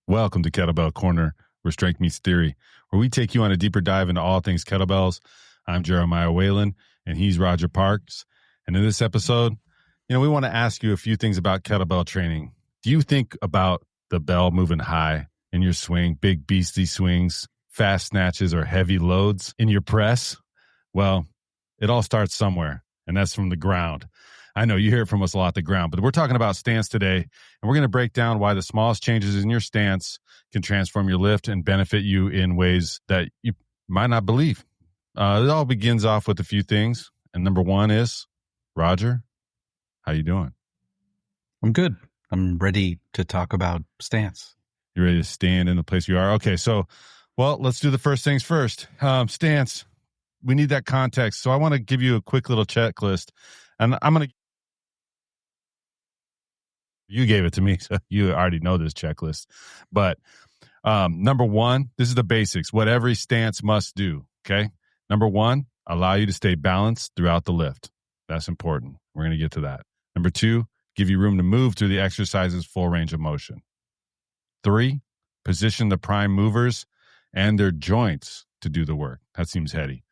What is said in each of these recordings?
Welcome to Kettlebell Corner, where strength meets theory, where we take you on a deeper dive into all things kettlebells. I'm Jeremiah Waylon, and he's Roger Parks. And in this episode, we want to ask you a few things about kettlebell training. Do you think about the bell moving high in your swing, big beastly swings, fast snatches, or heavy loads in your press? Well, it all starts somewhere, and that's from the ground. I know you hear it from us a lot, the ground, but we're talking about stance today, and we're going to break down why the smallest changes in your stance can transform your lift and benefit you in ways that you might not believe. It all begins off with a few things, and number one is, Roger, how you doing? I'm good. I'm ready to talk about stance. You ready to stand in the place you are? Okay, so, let's do the first things first. Stance, we need that context, so I want to give you a quick little checklist, and I'm going to You gave it to me, so you already know this checklist. But number one, this is the basics, what every stance must do, okay? Number one, allow you to stay balanced throughout the lift. That's important. We're going to get to that. Number two, give you room to move through the exercise's full range of motion. 3, position the prime movers and their joints to do the work. That seems heady.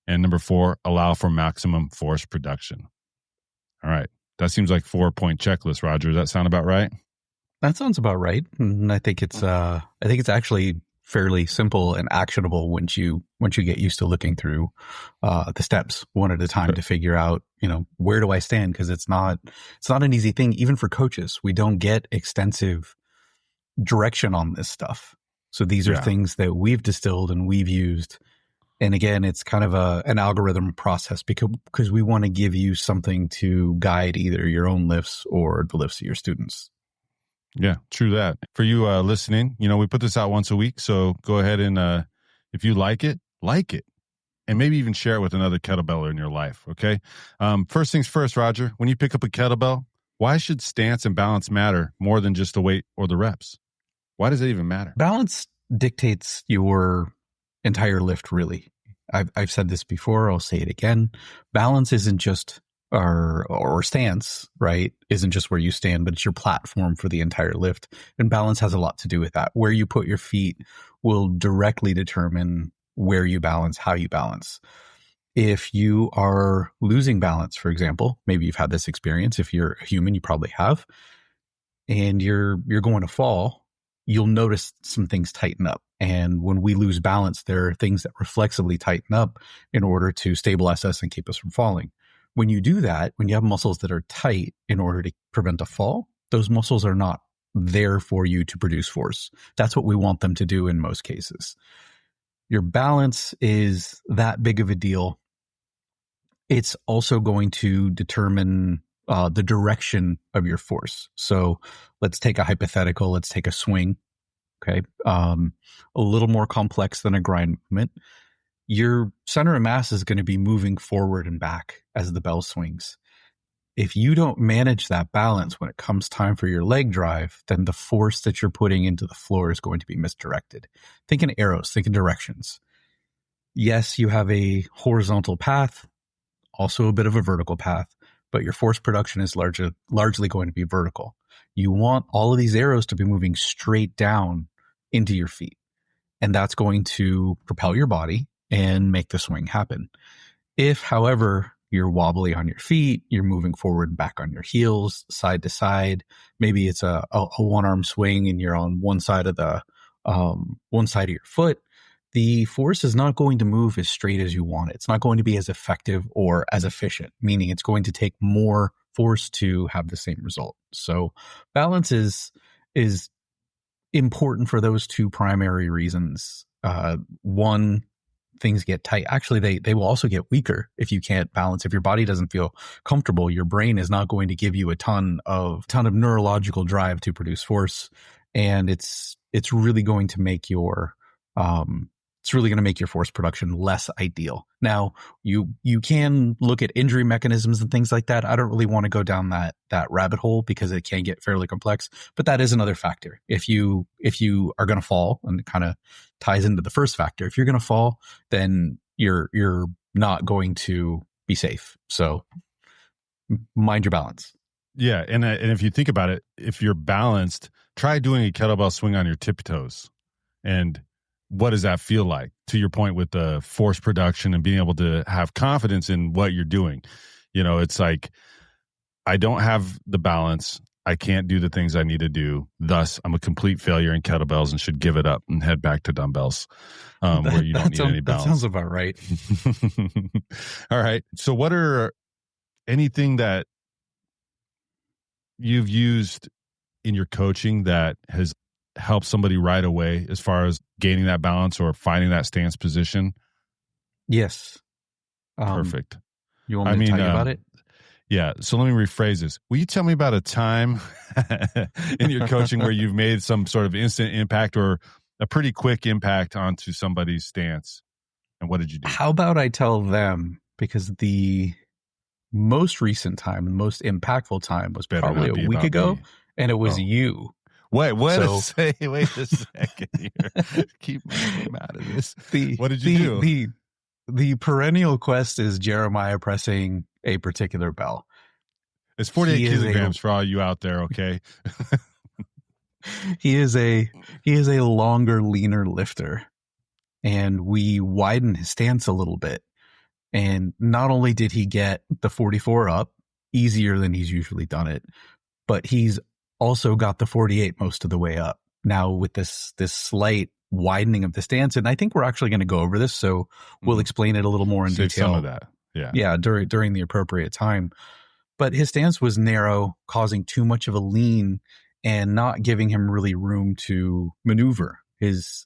And number 4, allow for maximum force production. All right. That seems like 4-point checklist, Roger. Does that sound about right? That sounds about right. And I think it's actually fairly simple and actionable once you get used to looking through the steps one at a time to figure out, where do I stand? Because it's not an easy thing, even for coaches. We don't get extensive direction on this stuff. So these are things that we've distilled and we've used. And again, it's kind of an algorithm process because we want to give you something to guide either your own lifts or the lifts of your students. Yeah, true that. For you listening, we put this out once a week. So go ahead and if you like it. And maybe even share it with another kettlebeller in your life, okay? First things first, Roger, when you pick up a kettlebell, why should stance and balance matter more than just the weight or the reps? Why does it even matter? Balance dictates your entire lift, really. I've said this before, I'll say it again. Balance isn't just or stance, right? Isn't just where you stand, but it's your platform for the entire lift. And balance has a lot to do with that. Where you put your feet will directly determine where you balance, how you balance. If you are losing balance, for example, maybe you've had this experience. If you're a human, you probably have, and you're going to fall, you'll notice some things tighten up. And when we lose balance, there are things that reflexively tighten up in order to stabilize us and keep us from falling. When you do that, when you have muscles that are tight in order to prevent a fall, those muscles are not there for you to produce force. That's what we want them to do in most cases. Your balance is that big of a deal. It's also going to determine the direction of your force. So let's take a hypothetical. Let's take a swing. Okay. A little more complex than a grind movement. Your center of mass is going to be moving forward and back as the bell swings. If you don't manage that balance when it comes time for your leg drive, then the force that you're putting into the floor is going to be misdirected. Think in arrows, think in directions. Yes, you have a horizontal path, also a bit of a vertical path, but your force production is largely going to be vertical. You want all of these arrows to be moving straight down into your feet. And that's going to propel your body and make the swing happen. If, however, you're wobbly on your feet, you're moving forward and back on your heels, side to side, maybe it's a one-arm swing and you're on one side of your foot, the force is not going to move as straight as you want it. It's not going to be as effective or as efficient, meaning it's going to take more force to have the same result. So balance is important for those two primary reasons. One, things get tight. Actually, they will also get weaker if you can't balance. If your body doesn't feel comfortable, your brain is not going to give you a ton of neurological drive to produce force, and it's really going to make your force production less ideal. Now, you can look at injury mechanisms and things like that. I don't really want to go down that rabbit hole because it can get fairly complex, but that is another factor. If you are going to fall, and it kind of ties into the first factor, if you're going to fall, then you're not going to be safe. So mind your balance. Yeah, and if you think about it, if you're balanced, try doing a kettlebell swing on your tippy toes. And what does that feel like? To your point with the force production and being able to have confidence in what you're doing. It's like, I don't have the balance. I can't do the things I need to do. Thus, I'm a complete failure in kettlebells and should give it up and head back to dumbbells where you don't need any balance. That sounds about right. All right. So what are anything that you've used in your coaching that has helped somebody right away as far as gaining that balance or finding that stance position? Yes. Perfect. You want me to tell you about it? Yeah. So let me rephrase this. Will you tell me about a time in your coaching where you've made some sort of instant impact or a pretty quick impact onto somebody's stance? And what did you do? How about I tell them? Because the most recent time, the most impactful time was probably a week ago, and it was you. Wait a second here. Keep my name out of this. What did you do? The perennial quest is Jeremiah pressing a particular bell. It's 48 kilograms for all you out there, okay? He is a longer, leaner lifter. And we widened his stance a little bit. And not only did he get the 44 up easier than he's usually done it, but he's also got the 48 most of the way up. Now with this slight widening of the stance, and I think we're actually going to go over this, so we'll explain it a little more in detail. Some of that, yeah, during the appropriate time. But his stance was narrow, causing too much of a lean and not giving him really room to maneuver. His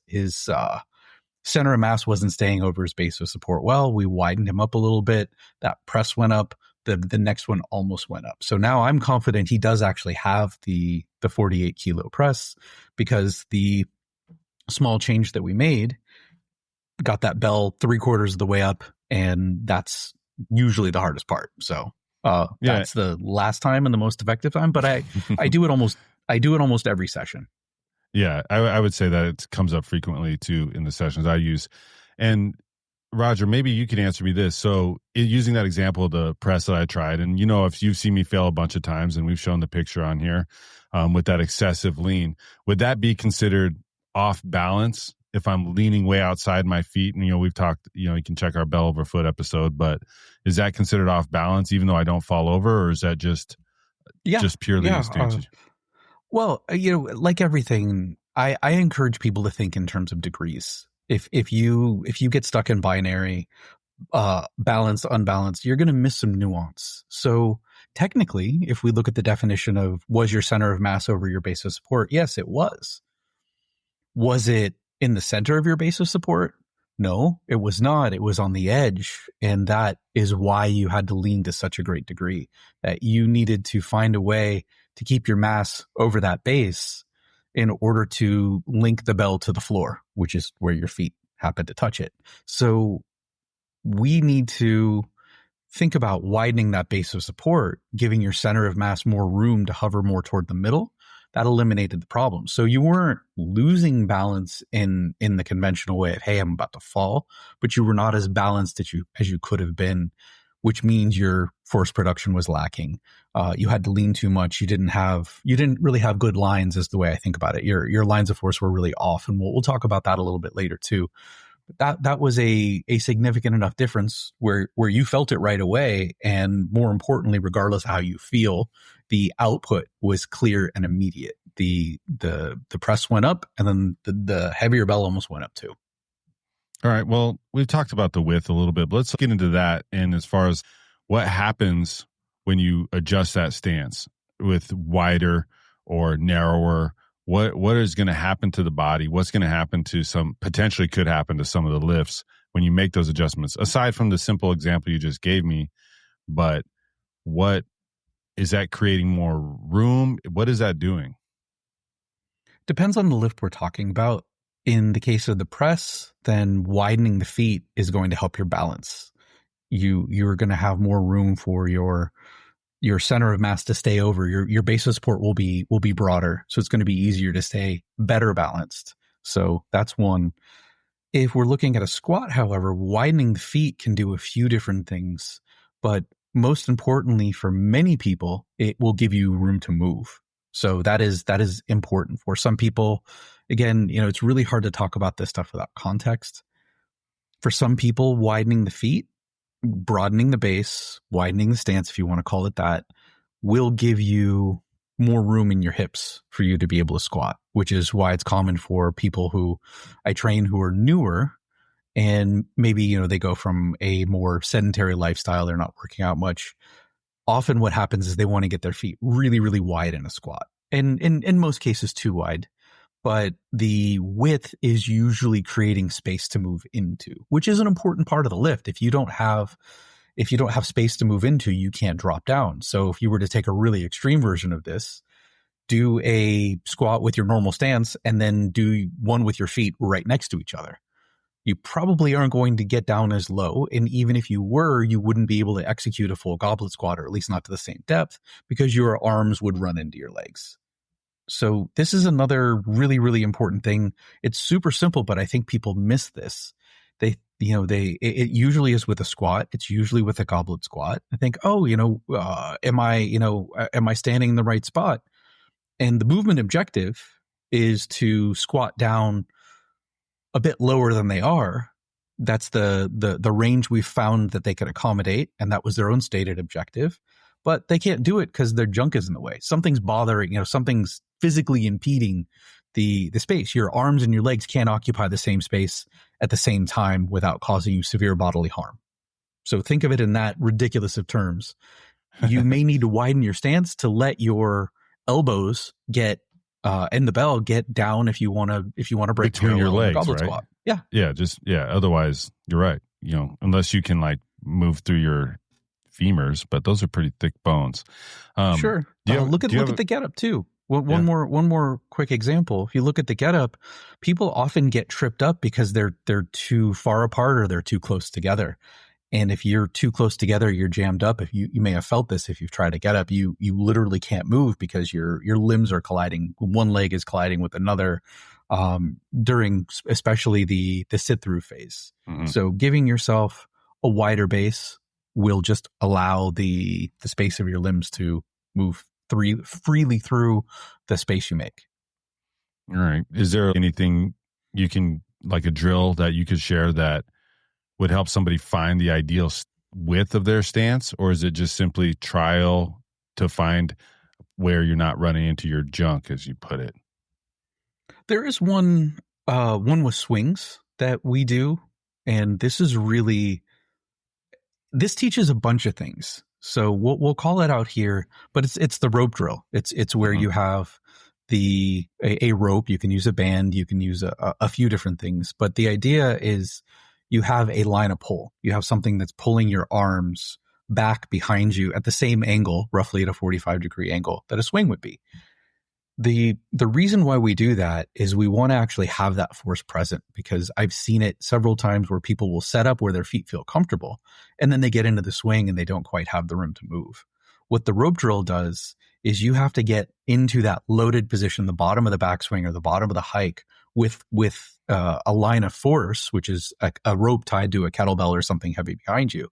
center of mass wasn't staying over his base of support well. We widened him up a little bit. That press went up. The next one almost went up. So now I'm confident he does actually have the 48 kilo press, because the small change that we made got that bell 3/4 of the way up, and that's usually the hardest part. So that's the last time and the most effective time, but I do it almost every session. Yeah, I would say that it comes up frequently too in the sessions I use. And Roger, maybe you can answer me this. So using that example of the press that I tried, and if you've seen me fail a bunch of times, and we've shown the picture on here with that excessive lean, would that be considered off balance if I'm leaning way outside my feet? And, we've talked, you can check our bell over foot episode, but is that considered off balance even though I don't fall over, or is that just purely stance? Well, like everything, I encourage people to think in terms of degrees. If you get stuck in binary, balanced, unbalanced, you're going to miss some nuance. So technically, if we look at the definition of was your center of mass over your base of support, yes, it was. Was it in the center of your base of support? No, it was not. It was on the edge. And that is why you had to lean to such a great degree, that you needed to find a way to keep your mass over that base in order to link the bell to the floor, which is where your feet happen to touch it. So we need to think about widening that base of support, giving your center of mass more room to hover more toward the middle. That eliminated the problem. So you weren't losing balance in the conventional way of, hey, I'm about to fall, but you were not as balanced as you could have been, which means your force production was lacking. You had to lean too much. You didn't really have good lines, is the way I think about it. Your lines of force were really off, and we'll talk about that a little bit later too. But that was a significant enough difference where you felt it right away, and more importantly, regardless of how you feel, the output was clear and immediate. The press went up, and then the heavier bell almost went up too. All right. Well, we've talked about the width a little bit, but let's get into that. And as far as what happens when you adjust that stance with wider or narrower, what is going to happen to the body? What's going to happen to potentially could happen to some of the lifts when you make those adjustments, aside from the simple example you just gave me? But what is that creating more room? What is that doing? Depends on the lift we're talking about. In the case of the press, then widening the feet is going to help your balance. You're going to have more room for your center of mass to stay over. Your base of support will be broader, so it's going to be easier to stay better balanced. So that's one. If we're looking at a squat, however, widening the feet can do a few different things, but most importantly for many people, it will give you room to move. So that is important for some people. Again, it's really hard to talk about this stuff without context. For some people, widening the feet, broadening the base, widening the stance, if you want to call it that, will give you more room in your hips for you to be able to squat, which is why it's common for people who I train who are newer and maybe, they go from a more sedentary lifestyle. They're not working out much. Often what happens is they want to get their feet really, really wide in a squat, and in most cases too wide. But the width is usually creating space to move into, which is an important part of the lift. If you don't have space to move into, you can't drop down. So if you were to take a really extreme version of this, do a squat with your normal stance and then do one with your feet right next to each other. You probably aren't going to get down as low. And even if you were, you wouldn't be able to execute a full goblet squat, or at least not to the same depth, because your arms would run into your legs. So this is another really, really important thing. It's super simple, but I think people miss this. It usually is with a squat. It's usually with a goblet squat. I think, am I standing in the right spot? And the movement objective is to squat down a bit lower than they are. That's the range we've found that they can accommodate, and that was their own stated objective. But they can't do it because their junk is in the way. Something's bothering, something's physically impeding the space. Your arms and your legs can't occupy the same space at the same time without causing you severe bodily harm. So think of it in that ridiculous of terms. You may need to widen your stance to let your elbows get and the bell get down if you want to break between your legs, goblet right? Squat. Yeah. Otherwise, you're right. Unless you can like move through your femurs, but those are pretty thick bones. Sure. Look at the getup too. One more quick example. If you look at the getup, people often get tripped up because they're too far apart or they're too close together. And if you're too close together, you're jammed up. If you may have felt this if you've tried to get up, you literally can't move because your limbs are colliding. One leg is colliding with another during especially the sit through phase. Mm-hmm. So giving yourself a wider base will just allow the space of your limbs to move freely through the space you make. All right. Is there anything you can, like a drill that you could share that would help somebody find the ideal width of their stance? Or is it just simply trial to find where you're not running into your junk, as you put it? There is one with swings that we do. And this teaches a bunch of things. So we'll call it out here, but it's the rope drill. It's where you have a rope. You can use a band. You can use a few different things. But the idea is you have a line of pull. You have something that's pulling your arms back behind you at the same angle, roughly at a 45-degree angle that a swing would be. The reason why we do that is we want to actually have that force present, because I've seen it several times where people will set up where their feet feel comfortable and then they get into the swing and they don't quite have the room to move. What the rope drill does is you have to get into that loaded position, the bottom of the backswing or the bottom of the hike with a line of force, which is a rope tied to a kettlebell or something heavy behind you,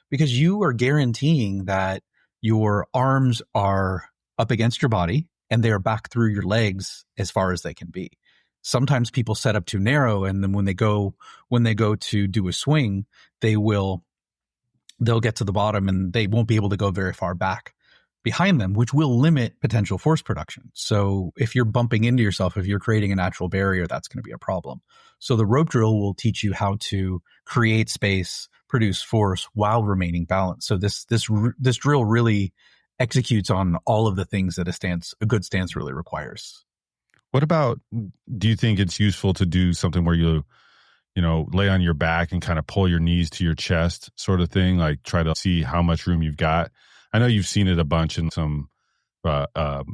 because you are guaranteeing that your arms are up against your body and they are back through your legs as far as they can be. Sometimes people set up too narrow, and then when they go to do a swing, they'll get to the bottom and they won't be able to go very far back behind them, which will limit potential force production. So if you're bumping into yourself, if you're creating a natural barrier, that's going to be a problem. So the rope drill will teach you how to create space, produce force while remaining balanced. So this drill really executes on all of the things that a good stance really requires. What about, do you think it's useful to do something where you lay on your back and kind of pull your knees to your chest sort of thing, like try to see how much room you've got? I know you've seen it a bunch in some, what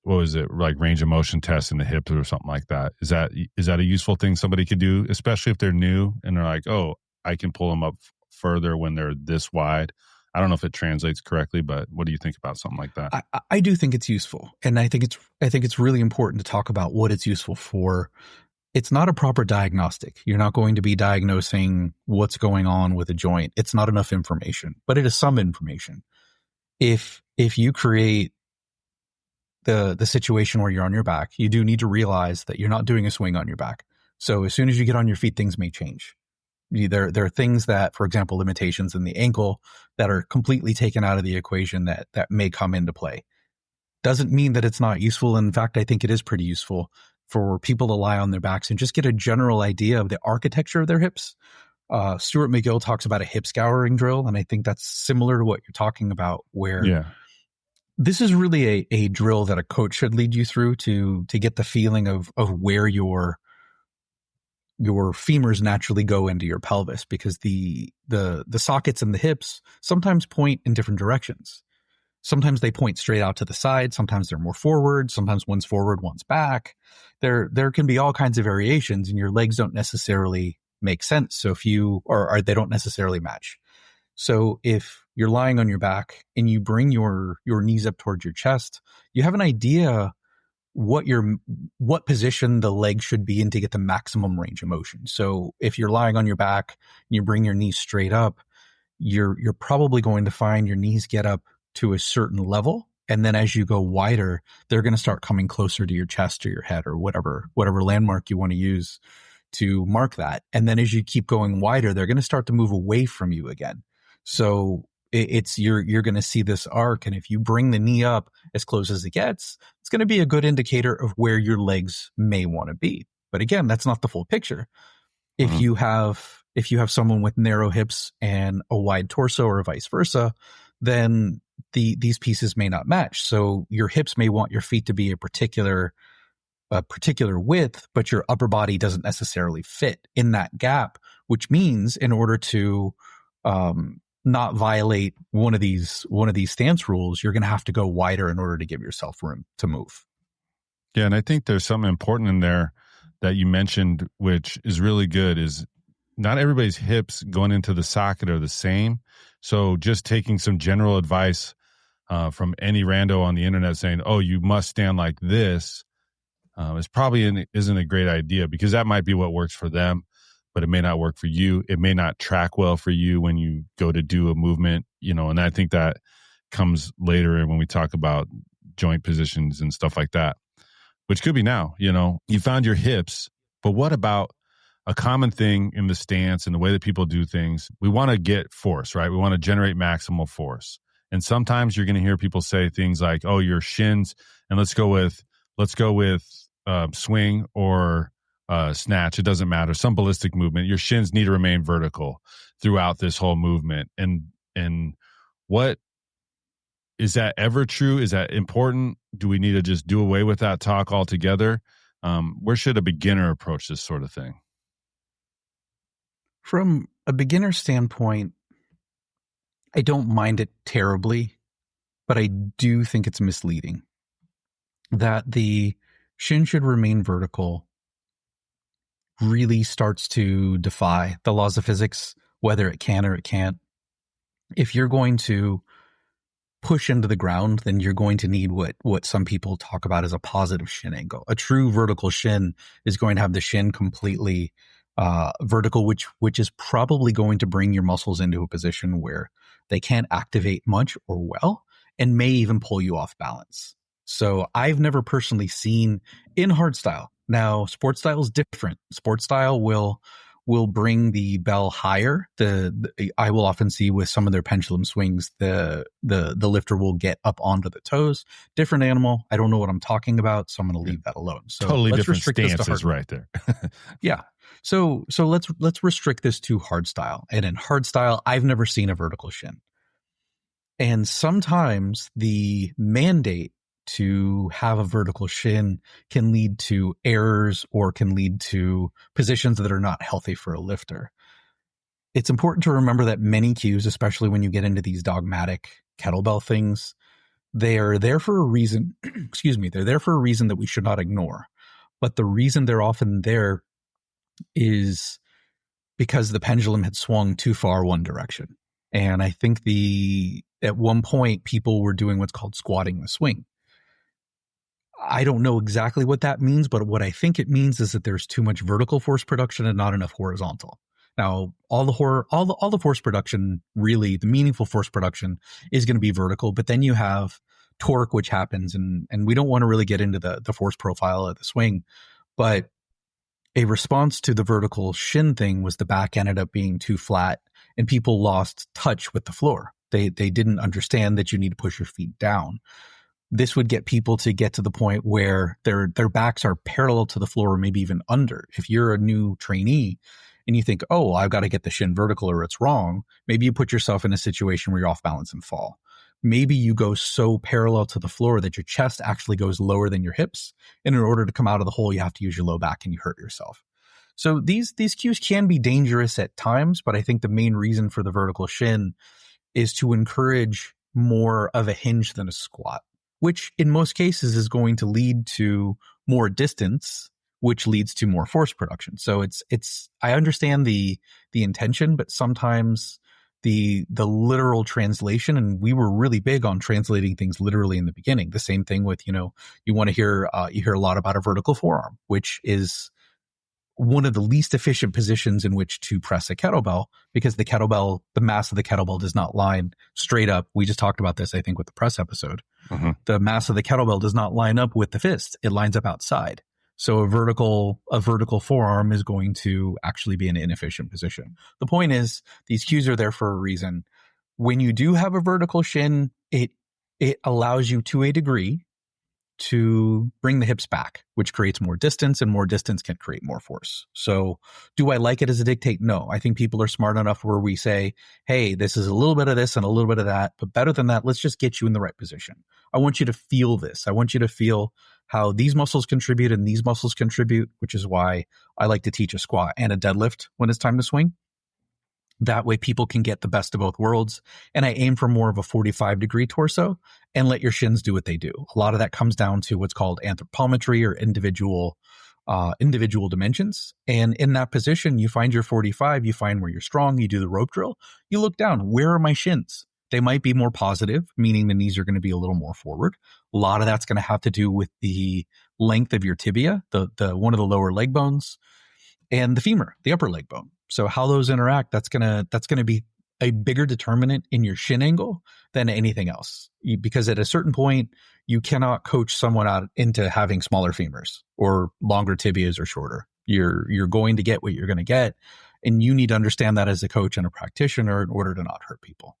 was it, like range of motion tests in the hips or something like that. Is that a useful thing somebody could do, especially if they're new and they're like, oh, I can pull them up further when they're this wide? I don't know if it translates correctly, but what do you think about something like that? I do think it's useful. And I think it's really important to talk about what it's useful for. It's not a proper diagnostic. You're not going to be diagnosing what's going on with a joint. It's not enough information, but it is some information. If you create the situation where you're on your back, you do need to realize that you're not doing a swing on your back. So as soon as you get on your feet, things may change. There are things that, for example, limitations in the ankle that are completely taken out of the equation that may come into play. Doesn't mean that it's not useful. In fact, I think it is pretty useful for people to lie on their backs and just get a general idea of the architecture of their hips. Stuart McGill talks about a hip scouring drill, and I think that's similar to what you're talking about, where this is really a drill that a coach should lead you through to get the feeling of where your femurs naturally go into your pelvis, because the sockets in the hips sometimes point in different directions. Sometimes they point straight out to the side. Sometimes they're more forward. Sometimes one's forward, one's back. There can be all kinds of variations, and your legs don't necessarily make sense. So or they don't necessarily match. So if you're lying on your back and you bring your knees up towards your chest, you have an idea what position the leg should be in to get the maximum range of motion. So if you're lying on your back and you bring your knees straight up, you're probably going to find your knees get up to a certain level. And then as you go wider, they're going to start coming closer to your chest or your head or whatever landmark you want to use to mark that. And then as you keep going wider, they're going to start to move away from you again. So you're going to see this arc. And if you bring the knee up as close as it gets, it's going to be a good indicator of where your legs may want to be. But again, that's not the full picture. If you have someone with narrow hips and a wide torso or vice versa, then these pieces may not match. So your hips may want your feet to be a particular width, but your upper body doesn't necessarily fit in that gap, which means in order to not violate one of these stance rules, you're going to have to go wider in order to give yourself room to move. Yeah, and I think there's something important in there that you mentioned, which is really good, is not everybody's hips going into the socket are the same. So just taking some general advice from any rando on the internet saying, oh, you must stand like this, is probably isn't a great idea, because that might be what works for them, but it may not work for you. It may not track well for you when you go to do a movement, and I think that comes later when we talk about joint positions and stuff like that, which could be now. You found your hips, but what about a common thing in the stance and the way that people do things? We want to get force, right? We want to generate maximal force. And sometimes you're going to hear people say things like, oh, your shins, and let's go with swing or snatch. It doesn't matter. Some ballistic movement. Your shins need to remain vertical throughout this whole movement. And what is that ever true? Is that important? Do we need to just do away with that talk altogether? Where should a beginner approach this sort of thing? From a beginner standpoint, I don't mind it terribly, but I do think it's misleading that the shin should remain vertical really starts to defy the laws of physics, whether it can or it can't. If you're going to push into the ground, then you're going to need what some people talk about as a positive shin angle. A true vertical shin is going to have the shin completely vertical, which is probably going to bring your muscles into a position where they can't activate much or well, and may even pull you off balance. So I've never personally seen in hard style. Now, sport style is different. Sport style will bring the bell higher. I will often see with some of their pendulum swings, the lifter will get up onto the toes. Different animal. I don't know what I'm talking about, so I'm going to leave that alone. So totally different stances right there. Yeah. So let's restrict this to hard style. And in hard style, I've never seen a vertical shin. And sometimes the mandate to have a vertical shin can lead to errors or can lead to positions that are not healthy for a lifter. It's important to remember that many cues, especially when you get into these dogmatic kettlebell things, they are there for a reason. Excuse me. They're there for a reason that we should not ignore. But the reason they're often there is because the pendulum had swung too far one direction. And I think at one point people were doing what's called squatting the swing. I don't know exactly what that means, but what I think it means is that there's too much vertical force production and not enough horizontal. Now, all the force production, really, the meaningful force production is going to be vertical, but then you have torque which happens, and we don't want to really get into the force profile of the swing, but a response to the vertical shin thing was the back ended up being too flat and people lost touch with the floor. They didn't understand that you need to push your feet down. This would get people to get to the point where their backs are parallel to the floor or maybe even under. If you're a new trainee and you think, oh, I've got to get the shin vertical or it's wrong, maybe you put yourself in a situation where you're off balance and fall. Maybe you go so parallel to the floor that your chest actually goes lower than your hips. And in order to come out of the hole, you have to use your low back and you hurt yourself. So these cues can be dangerous at times, but I think the main reason for the vertical shin is to encourage more of a hinge than a squat, which in most cases is going to lead to more distance, which leads to more force production. So it's I understand the intention, but sometimes the literal translation, and we were really big on translating things literally in the beginning. The same thing with, you want to hear you hear a lot about a vertical forearm, which is one of the least efficient positions in which to press a kettlebell, because the mass of the kettlebell does not line straight up. We just talked about this, I think, with the press episode. Mm-hmm. The mass of the kettlebell does not line up with the fist. It lines up outside. So a vertical forearm is going to actually be an inefficient position. The point is, these cues are there for a reason. When you do have a vertical shin, it allows you to a degree to bring the hips back, which creates more distance, and more distance can create more force. So do I like it as a dictate? No. I think people are smart enough where we say, hey, this is a little bit of this and a little bit of that, but better than that, let's just get you in the right position. I want you to feel this. I want you to feel how these muscles contribute and these muscles contribute, which is why I like to teach a squat and a deadlift when it's time to swing. That way people can get the best of both worlds. And I aim for more of a 45-degree torso and let your shins do what they do. A lot of that comes down to what's called anthropometry, or individual dimensions. And in that position, you find your 45, you find where you're strong, you do the rope drill, you look down, where are my shins? They might be more positive, meaning the knees are going to be a little more forward. A lot of that's going to have to do with the length of your tibia, the one of the lower leg bones, and the femur, the upper leg bone. So how those interact, that's gonna be a bigger determinant in your shin angle than anything else. Because at a certain point, you cannot coach someone out into having smaller femurs or longer tibias or shorter. You're going to get what you're going to get, and you need to understand that as a coach and a practitioner in order to not hurt people.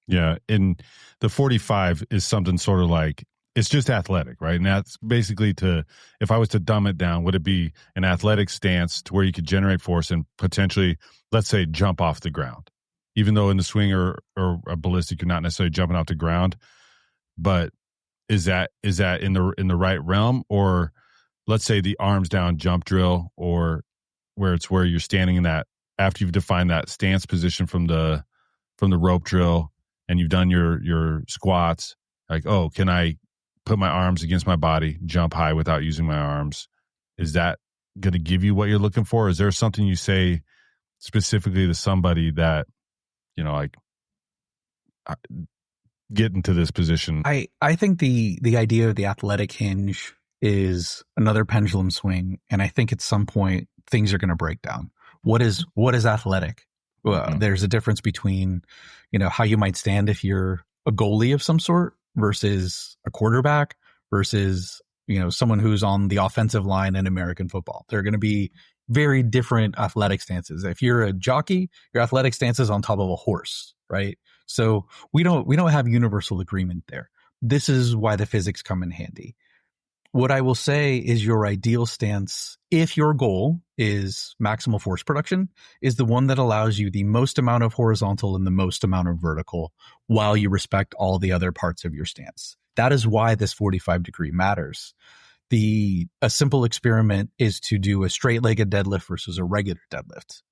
Yeah, and the 45 is something sort of like, it's just athletic, right? And that's basically if I was to dumb it down, would it be an athletic stance to where you could generate force and potentially, let's say, jump off the ground? Even though in the swing or a ballistic, you're not necessarily jumping off the ground, but is that in the right realm? Or let's say the arms down jump drill, or where you're standing in that, after you've defined that stance position from the rope drill and you've done your squats, like, oh, can I put my arms against my body, jump high without using my arms? Is that going to give you what you're looking for? Is there something you say specifically to somebody that, like, get into this position? I think the idea of the athletic hinge is another pendulum swing. And I think at some point things are going to break down. What is athletic? Well, mm-hmm. There's a difference between, how you might stand if you're a goalie of some sort versus a quarterback versus, someone who's on the offensive line in American football. They're going to be very different athletic stances. If you're a jockey, your athletic stance is on top of a horse, right? So we don't have universal agreement there. This is why the physics come in handy. What I will say is your ideal stance, if your goal is maximal force production, is the one that allows you the most amount of horizontal and the most amount of vertical while you respect all the other parts of your stance. That is why this 45-degree matters. A simple experiment is to do a straight-legged deadlift versus a regular deadlift.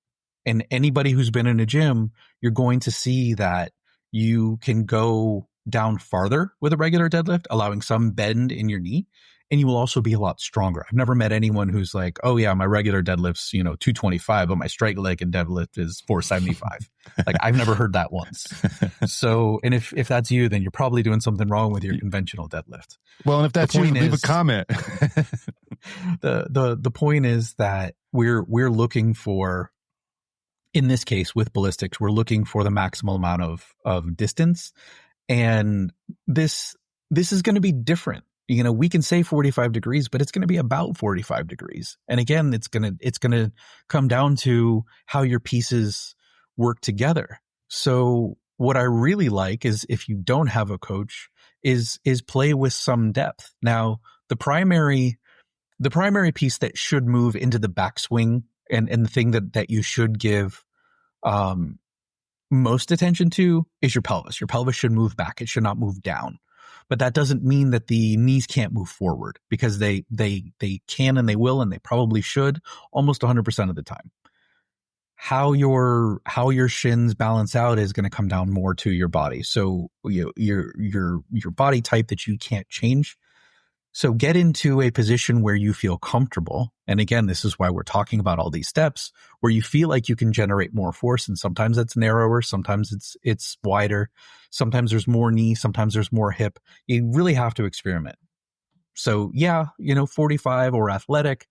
And anybody who's been in a gym, you're going to see that you can go down farther with a regular deadlift, allowing some bend in your knee, and you will also be a lot stronger. I've never met anyone who's like, oh yeah, my regular deadlift's, 225, but my straight-legged deadlift is 475. Like, I've never heard that once. So, and if that's you, then you're probably doing something wrong with your conventional deadlift. Well, and if that's you, leave a comment. The point is that we're looking for, in this case with ballistics, we're looking for the maximal amount of distance. And this this is going to be different. You know, we can say 45 degrees, but it's going to be about 45 degrees. And again, it's going to come down to how your pieces work together. So what I really like is, if you don't have a coach, is play with some depth. Now, the primary piece that should move into the backswing, and the thing that you should give most attention to, is your pelvis. Your pelvis should move back. It should not move down. But that doesn't mean that the knees can't move forward, because they can, and they will, and they probably should almost 100% of the time. How your shins balance out is going to come down more to your body. So your body type that you can't change. So get into a position where you feel comfortable. And again, this is why we're talking about all these steps, where you feel like you can generate more force. And sometimes it's narrower, sometimes it's wider, sometimes there's more knee, sometimes there's more hip. You really have to experiment. So yeah, 45 or athletic.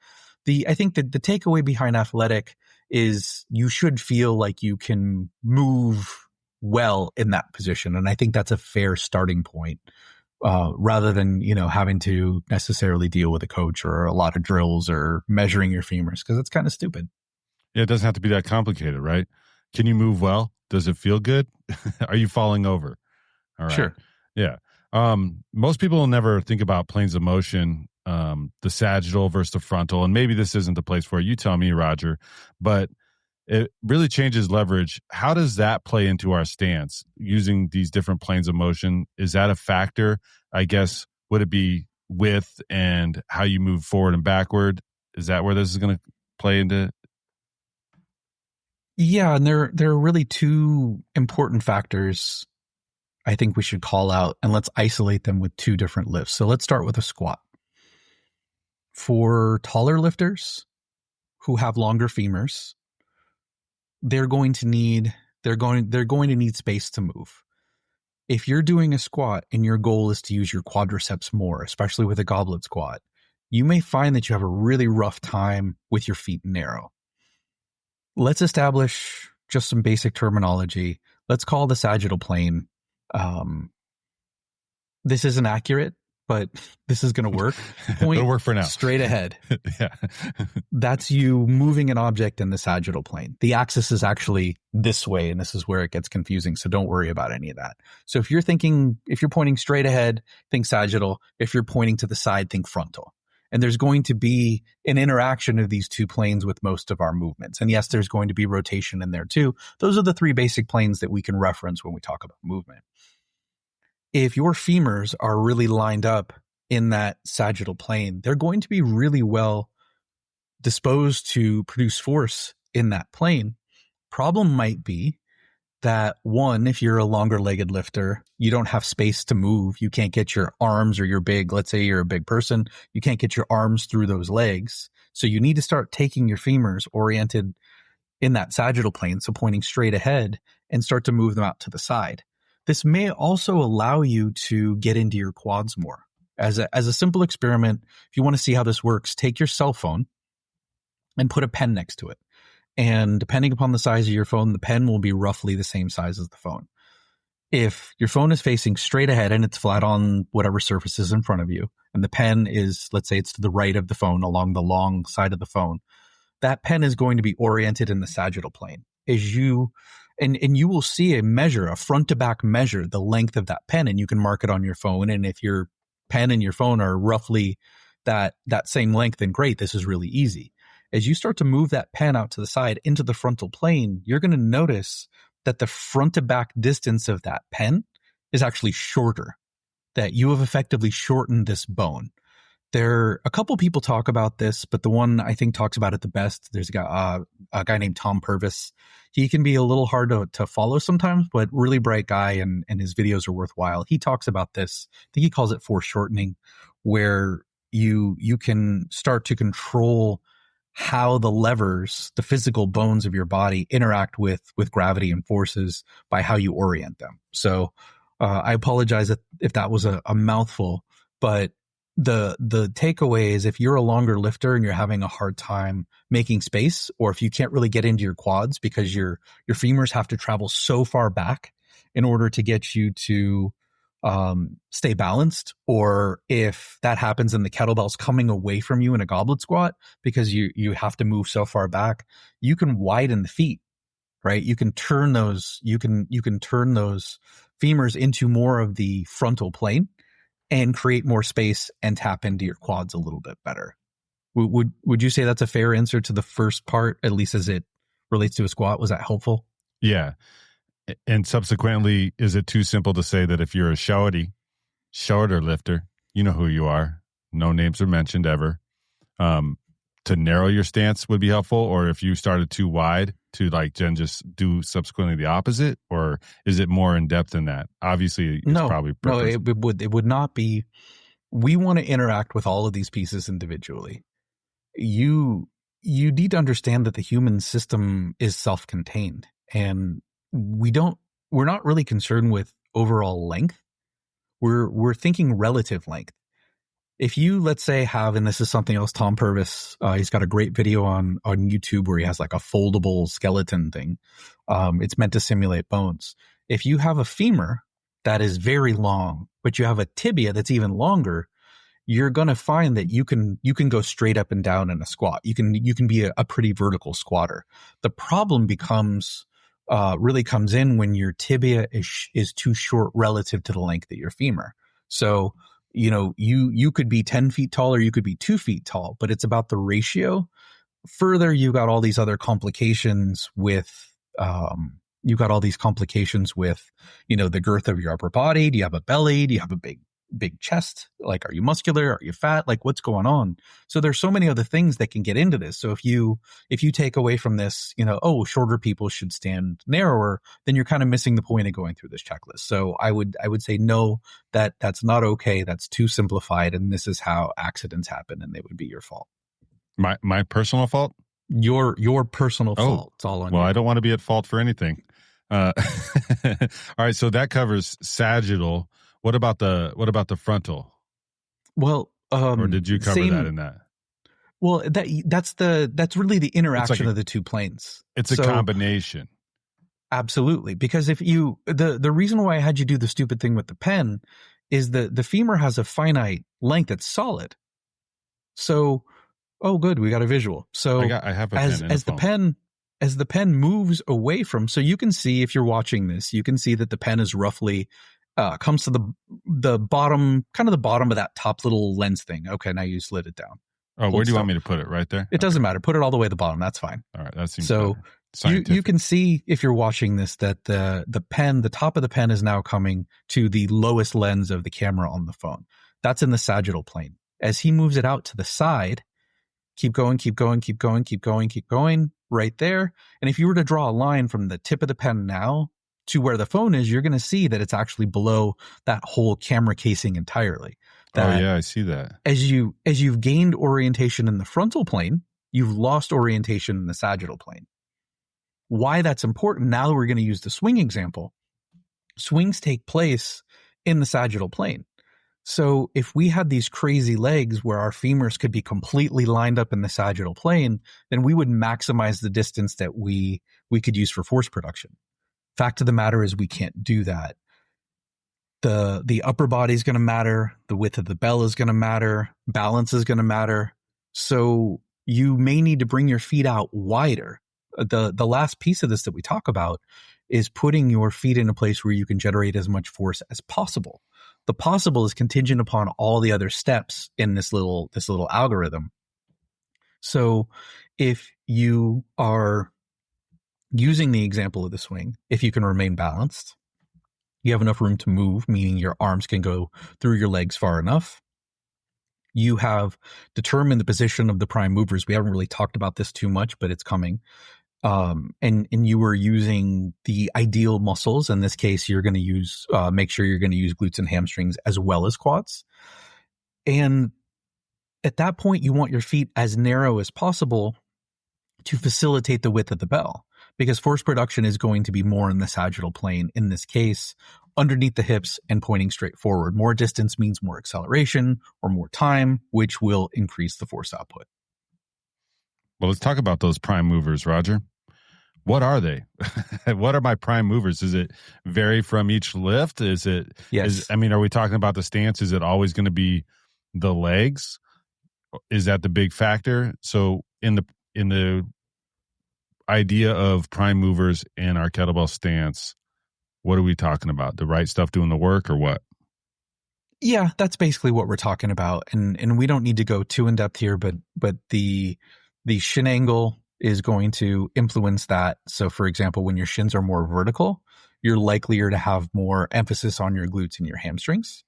I think that the takeaway behind athletic is you should feel like you can move well in that position. And I think that's a fair starting point. Rather than, having to necessarily deal with a coach or a lot of drills or measuring your femurs, because it's kind of stupid. Yeah, it doesn't have to be that complicated, right? Can you move well? Does it feel good? Are you falling over? All right. Sure. Yeah. Most people will never think about planes of motion, the sagittal versus the frontal, and maybe this isn't the place for it. You tell me, Roger, but it really changes leverage. How does that play into our stance using these different planes of motion? Is that a factor? I guess, would it be width and how you move forward and backward? Is that where this is going to play into? Yeah. And there are really two important factors I think we should call out, and let's isolate them with two different lifts. So let's start with a squat. For taller lifters who have longer femurs, they're going to need space to move. If you're doing a squat and your goal is to use your quadriceps more, especially with a goblet squat, you may find that you have a really rough time with your feet narrow. Let's establish just some basic terminology. Let's call the sagittal plane. This isn't accurate, but this is going to work. It'll work for now. Straight ahead. Yeah. That's you moving an object in the sagittal plane. The axis is actually this way, and this is where it gets confusing. So don't worry about any of that. So if you're pointing straight ahead, think sagittal. If you're pointing to the side, think frontal. And there's going to be an interaction of these two planes with most of our movements. And yes, there's going to be rotation in there too. Those are the three basic planes that we can reference when we talk about movement. If your femurs are really lined up in that sagittal plane, they're going to be really well disposed to produce force in that plane. Problem might be that, one, if you're a longer legged lifter, you don't have space to move. You can't get your arms, or let's say you're a big person, you can't get your arms through those legs. So you need to start taking your femurs oriented in that sagittal plane, so pointing straight ahead, and start to move them out to the side. This may also allow you to get into your quads more. As a simple experiment, if you want to see how this works, take your cell phone and put a pen next to it. And depending upon the size of your phone, the pen will be roughly the same size as the phone. If your phone is facing straight ahead and it's flat on whatever surface is in front of you, and the pen is, let's say it's to the right of the phone along the long side of the phone, that pen is going to be oriented in the sagittal plane. And you will see a front to back measure, the length of that pen, and you can mark it on your phone. And if your pen and your phone are roughly that same length, then great, this is really easy. As you start to move that pen out to the side into the frontal plane, you're going to notice that the front to back distance of that pen is actually shorter, that you have effectively shortened this bone. A couple people talk about this, but the one I think talks about it the best, there's a guy named Tom Purvis. He can be a little hard to follow sometimes, but really bright guy, and his videos are worthwhile. He talks about this. I think he calls it foreshortening, where you can start to control how the levers, the physical bones of your body, interact with gravity and forces by how you orient them. So I apologize if that was a mouthful, but the takeaway is, if you're a longer lifter and you're having a hard time making space, or if you can't really get into your quads because your femurs have to travel so far back in order to get you to stay balanced, or if that happens and the kettlebell's coming away from you in a goblet squat because you have to move so far back, you can widen the feet, right? You can turn those femurs into more of the frontal plane and create more space and tap into your quads a little bit better. Would you say that's a fair answer to the first part, at least as it relates to a squat? Was that helpful? Yeah. And subsequently, is it too simple to say that if you're a shorter lifter, you know who you are, no names are mentioned ever, to narrow your stance would be helpful? Or if you started too wide, to like then just do subsequently the opposite? Or is it more in depth than that? Obviously, it's probably purpose. No, it would not be. We want to interact with all of these pieces individually. You need to understand that the human system is self-contained, and we're not really concerned with overall length. We're thinking relative length. If you, let's say, have, and this is something else, Tom Purvis, he's got a great video on YouTube where he has like a foldable skeleton thing. It's meant to simulate bones. If you have a femur that is very long, but you have a tibia that's even longer, you're going to find that you can go straight up and down in a squat. You can be a pretty vertical squatter. The problem really comes in when your tibia is too short relative to the length of your femur. So, you could be 10 feet tall or you could be 2 feet tall, but it's about the ratio. Further, you got all these other complications with, the girth of your upper body. Do you have a belly? Do you have a big chest? Like, are you muscular? Are you fat? Like, what's going on? So there's so many other things that can get into this. So if you take away from this, shorter people should stand narrower, then you're kind of missing the point of going through this checklist. So I would say no, that's not okay. That's too simplified. And this is how accidents happen, and they would be your fault. My personal fault? Your personal fault. It's all on you. Well, I don't want to be at fault for anything. All right. So that covers sagittal. What about the frontal? Well, or did you cover that in that? Well, that's really the interaction of the two planes. It's a combination. Absolutely. Because if the reason why I had you do the stupid thing with the pen is the femur has a finite length that's solid. So, good, we got a visual. So I have a pen as the pen moves away from, so you can see, if you're watching this, you can see that the pen is roughly comes to the bottom, kind of the bottom of that top little lens thing. Okay, now you slid it down. Oh, where do you want me to put it? Right there? It doesn't matter. Put it all the way at the bottom. That's fine. All right, that seems so. You can see, if you're watching this, that the top of the pen is now coming to the lowest lens of the camera on the phone. That's in the sagittal plane. As he moves it out to the side, keep going, right there. And if you were to draw a line from the tip of the pen now to where the phone is, you're going to see that it's actually below that whole camera casing entirely. I see that. As you've gained orientation in the frontal plane, you've lost orientation in the sagittal plane. Why that's important, now we're going to use the swing example. Swings take place in the sagittal plane. So if we had these crazy legs where our femurs could be completely lined up in the sagittal plane, then we would maximize the distance that we could use for force production. Fact of the matter is, we can't do that. The upper body is going to matter. The width of the bell is going to matter. Balance is going to matter. So you may need to bring your feet out wider. The last piece of this that we talk about is putting your feet in a place where you can generate as much force as possible. The possible is contingent upon all the other steps in this little algorithm. So if you are using the example of the swing, if you can remain balanced, you have enough room to move, meaning your arms can go through your legs far enough. You have determined the position of the prime movers. We haven't really talked about this too much, but it's coming. And you were using the ideal muscles. In this case, you're going to use, make sure you're going to use glutes and hamstrings as well as quads. And at that point, you want your feet as narrow as possible to facilitate the width of the bell, because force production is going to be more in the sagittal plane. In this case, underneath the hips and pointing straight forward. More distance means more acceleration or more time, which will increase the force output. Well, let's talk about those prime movers, Roger. What are they? What are my prime movers? Is it vary from each lift? Yes. I mean, are we talking about the stance? Is it always going to be the legs? Is that the big factor? So in the idea of prime movers in our kettlebell stance, what are we talking about? The right stuff doing the work or what? Yeah, that's basically what we're talking about. And we don't need to go too in depth here, but the shin angle is going to influence that. So for example, when your shins are more vertical, you're likelier to have more emphasis on your glutes and your hamstrings.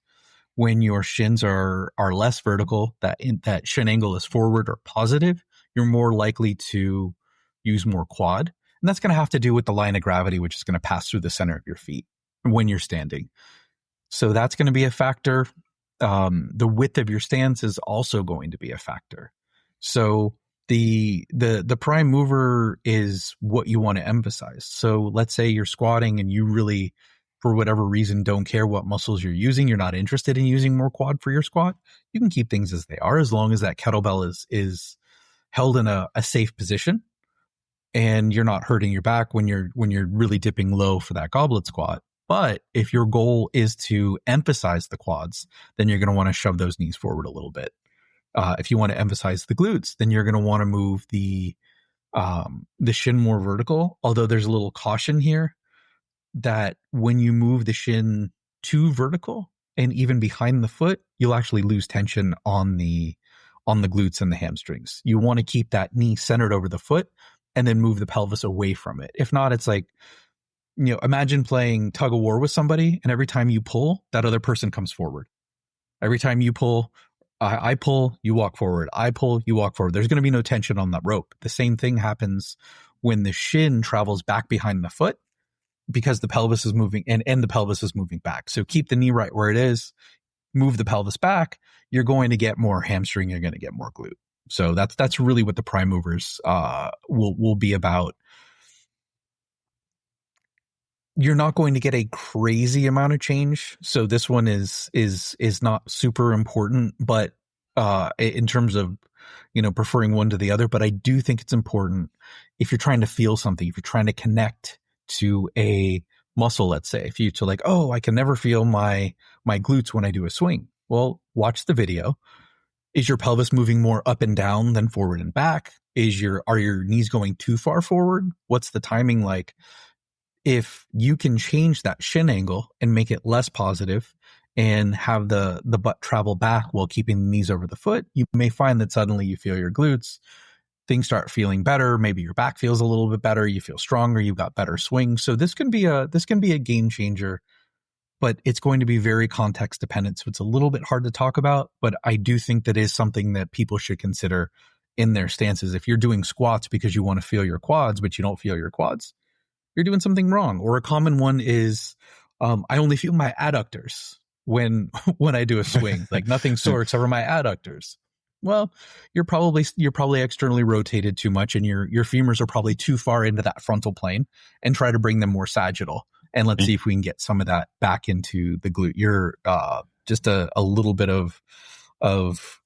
When your shins are less vertical, that shin angle is forward or positive, you're more likely to use more quad. And that's going to have to do with the line of gravity, which is going to pass through the center of your feet when you're standing. So that's going to be a factor. The width of your stance is also going to be a factor. So the prime mover is what you want to emphasize. So let's say you're squatting and you really, for whatever reason, don't care what muscles you're using. You're not interested in using more quad for your squat. You can keep things as they are as long as that kettlebell is held in a safe position and you're not hurting your back when you're really dipping low for that goblet squat. But if your goal is to emphasize the quads, then you're going to want to shove those knees forward a little bit. If you want to emphasize the glutes, then you're going to want to move the shin more vertical. Although there's a little caution here that when you move the shin too vertical and even behind the foot, you'll actually lose tension on the glutes and the hamstrings. You want to keep that knee centered over the foot and then move the pelvis away from it. If not, it's like, imagine playing tug of war with somebody, and every time you pull, that other person comes forward. Every time you pull, I pull, you walk forward. I pull, you walk forward. There's going to be no tension on that rope. The same thing happens when the shin travels back behind the foot because the pelvis is moving and the pelvis is moving back. So keep the knee right where it is, move the pelvis back. You're going to get more hamstring. You're going to get more glute. So that's really what the prime movers will be about. You're not going to get a crazy amount of change. So this one is not super important, but in terms of, preferring one to the other, but I do think it's important if you're trying to feel something, if you're trying to connect to a muscle, let's say, if you to like, oh, I can never feel my glutes when I do a swing. Well, watch the video. Is your pelvis moving more up and down than forward and back? Are your knees going too far forward? What's the timing like? If you can change that shin angle and make it less positive and have the butt travel back while keeping the knees over the foot, you may find that suddenly you feel your glutes, things start feeling better. Maybe your back feels a little bit better. You feel stronger. You've got better swing. So this can be a game changer, but it's going to be very context dependent. So it's a little bit hard to talk about, but I do think that is something that people should consider in their stances. If you're doing squats because you want to feel your quads, but you don't feel your quads, you're doing something wrong. Or a common one is, I only feel my adductors when I do a swing, like nothing sore except for my adductors. Well, you're probably externally rotated too much, and your femurs are probably too far into that frontal plane, and try to bring them more sagittal. And let's see if we can get some of that back into the glute. You're just a little bit of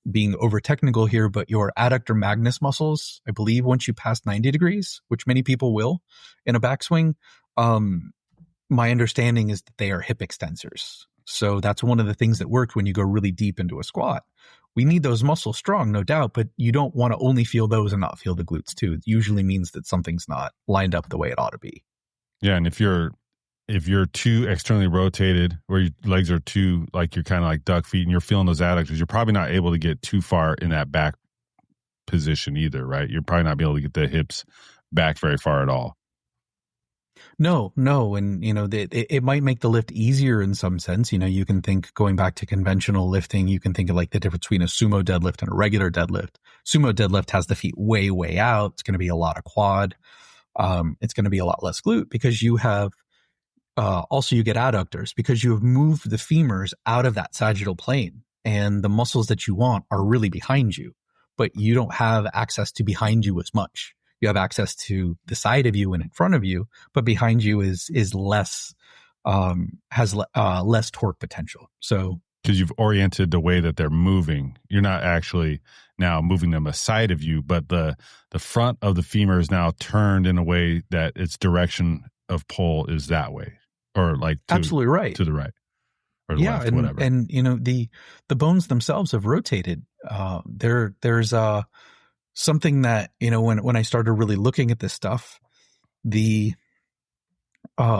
being over technical here, but your adductor magnus muscles, I believe once you pass 90 degrees, which many people will in a backswing, my understanding is that they are hip extensors. So that's one of the things that works when you go really deep into a squat. We need those muscles strong, no doubt, but you don't want to only feel those and not feel the glutes too. It usually means that something's not lined up the way it ought to be. Yeah, and if you're too externally rotated, or your legs are too, like you're kind of like duck feet and you're feeling those adductors, you're probably not able to get too far in that back position either, right? You're probably not be able to get the hips back very far at all. No. And, it might make the lift easier in some sense. You can think, going back to conventional lifting, you can think of like the difference between a sumo deadlift and a regular deadlift. Sumo deadlift has the feet way, way out. It's going to be a lot of quad. It's going to be a lot less glute because you have, also you get adductors because you have moved the femurs out of that sagittal plane, and the muscles that you want are really behind you, but you don't have access to behind you as much. You have access to the side of you and in front of you, but behind you is less, has less torque potential. So because you've oriented the way that they're moving. You're not actually now moving them aside of you, but the front of the femur is now turned in a way that its direction of pull is that way, or like absolutely right to the right or the left, whatever. And the bones themselves have rotated. There's something that when I started really looking at this stuff, the